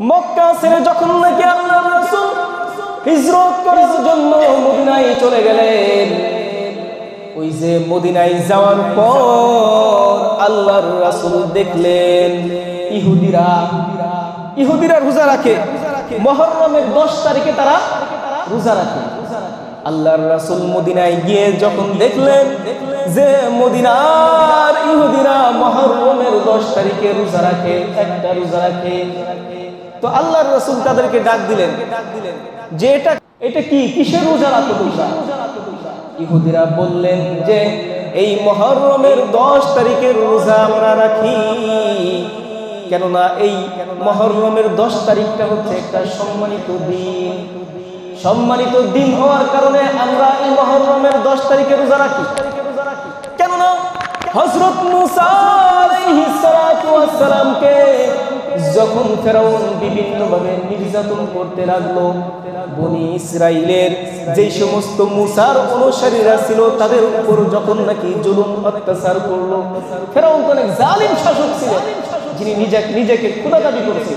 মক্কা ছেড়ে যখন নাকি আল্লাহর রাসূল হিজরত করার জন্য মদিনায় চলে গেলেন, ওই যে মদিনায় যাওয়ার পর আল্লাহর রাসূল দেখলেন ইহুদিরা রোজা রাখে, মুহররমের 10 তারিখে তারা রোজা রাখে। আল্লাহর রাসূল মদিনায় গিয়ে যখন দেখলেন যে মদিনার ইহুদিরা মুহররমের 10 তারিখে রোজা রাখে, একটা রোজা রাখে, তো আল্লাহর রাসূল তাদেরকে ডাক দিলেন যে এটা কি, কিসের রোজা রাখো তোমরা? ইহুদিরা বললেন যে এই মুহররমের 10 তারিখের রোজা আমরা রাখি, কেননা এই মুহররমের 10 তারিখটা হচ্ছে একটা সম্মানিত দিন হওয়ার কারণে আমরা এই মুহররমের 10 তারিখে রোজা রাখি। কেননা হযরত মুসা আলাইহিস সালাতু ওয়াস সালামকে যখন ফেরাউন বিভিন্নভাবে নির্যাতন করতে লাগলো, বনি ইসরাইলের যে সমস্ত মুসার অনুসারীরা ছিল তাদের উপর যখন নাকি জুলুম অত্যাচার করলো, ফেরাউন তো অনেক জালিম শাসক ছিল, যিনি নিজেকে খোদা দাবি করেছে।